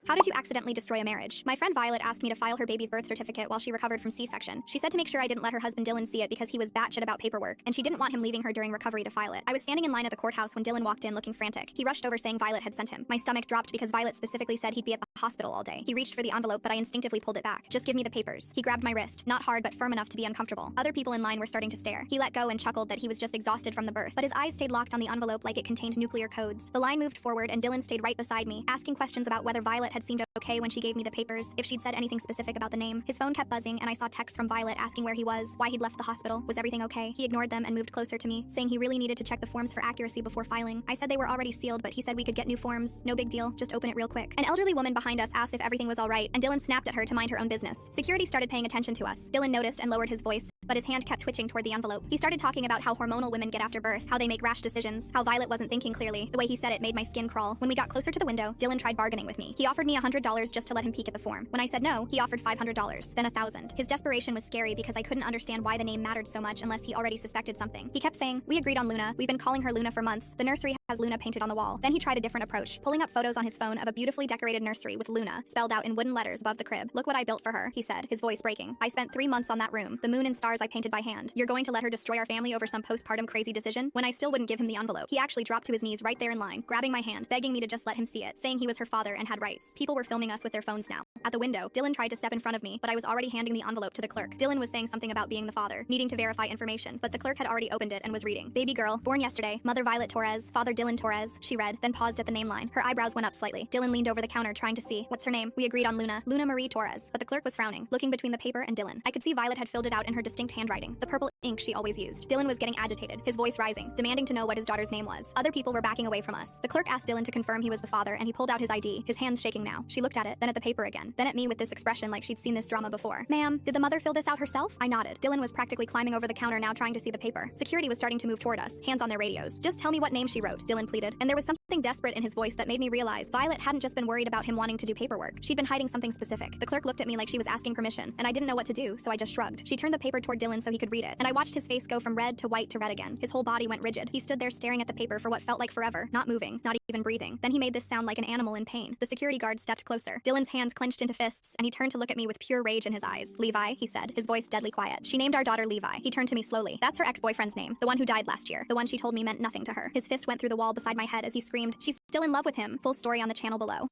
How did you accidentally destroy a marriage? My friend Violet asked me to file her baby's birth certificate while she recovered from C-section. She said to make sure I didn't let her husband Dylan see it because he was batshit about paperwork, and she didn't want him leaving her during recovery to file it. I was standing in line at the courthouse when Dylan walked in looking frantic. He rushed over saying Violet had sent him. My stomach dropped because Violet specifically said he'd be at the hospital all day. He reached for the envelope, but I instinctively pulled it back. Just give me the papers. He grabbed my wrist, not hard but firm enough to be uncomfortable. Other people in line were starting to stare. He let go and chuckled that he was just exhausted from the birth, but his eyes stayed locked on the envelope like it contained nuclear codes. The line moved forward and Dylan stayed right beside me, asking questions about whether Violet had seemed okay when she gave me the papers, if she'd said anything specific about the name. His phone kept buzzing and I saw texts from Violet asking where he was, why he'd left the hospital, was everything okay. He ignored them and moved closer to me, saying he really needed to check the forms for accuracy before filing. I said they were already sealed, but he said we could get new forms. No big deal, just open it real quick. An elderly woman behind us asked if everything was all right, and Dylan snapped at her to mind her own business. Security started paying attention to us. Dylan noticed and lowered his voice, but his hand kept twitching toward the envelope. He started talking about how hormonal women get after birth, how they make rash decisions, how Violet wasn't thinking clearly. The way he said it made my skin crawl. When we got closer to the window, Dylan tried bargaining with me. He offered me $100 just to let him peek at the form. When I said no, he offered $500, then $1,000. His desperation was scary because I couldn't understand why the name mattered so much unless he already suspected something. He kept saying, we agreed on Luna. We've been calling her Luna for months. The nursery has Luna painted on the wall. Then he tried a different approach, pulling up photos on his phone of a beautifully decorated nursery with Luna spelled out in wooden letters above the crib. Look what I built for her, he said, his voice breaking. I spent 3 months on that room. The moon and stars I painted by hand. You're going to let her destroy our family over some postpartum crazy decision? When I still wouldn't give him the envelope, he actually dropped to his knees right there in line, grabbing my hand, begging me to just let him see it, saying he was her father and had rights. People were filming us with their phones now. At the window, Dylan tried to step in front of me, but I was already handing the envelope to the clerk. Dylan was saying something about being the father, needing to verify information, but the clerk had already opened it and was reading. Baby girl, born yesterday, mother Violet Torres, father Dylan Torres, she read, then paused at the name line. Her eyebrows went up slightly. Dylan leaned over the counter trying to see. What's her name? We agreed on Luna. Luna Marie Torres. But the clerk was frowning, looking between the paper and Dylan. I could see Violet had filled it out in her distinct handwriting, the purple ink she always used. Dylan was getting agitated, his voice rising, demanding to know what his daughter's name was. Other people were backing away from us. The clerk asked Dylan to confirm he was the father, and he pulled out his ID, his hands shaking now. She looked at it, then at the paper again, then at me with this expression like she'd seen this drama before. Ma'am, did the mother fill this out herself? I nodded. Dylan was practically climbing over the counter now trying to see the paper. Security was starting to move toward us, hands on their radios. Just tell me what name she wrote, Dylan pleaded, and there was something desperate in his voice that made me realize Violet hadn't just been worried about him wanting to do paperwork. She'd been hiding something specific. The clerk looked at me like she was asking permission, and I didn't know what to do, so I just shrugged. She turned the paper toward Dylan so he could read it, and I watched his face go from red to white to red again. His whole body went rigid. He stood there staring at the paper for what felt like forever, not moving, not even breathing. Then he made this sound like an animal in pain. The security guard stepped closer. Dylan's hands clenched into fists, and he turned to look at me with pure rage in his eyes. Levi, he said, his voice deadly quiet. She named our daughter Levi. He turned to me slowly. That's her ex-boyfriend's name, the one who died last year. The one she told me meant nothing to her. His fist went through the wall beside my head as he screamed, she's still in love with him. Full story on the channel below.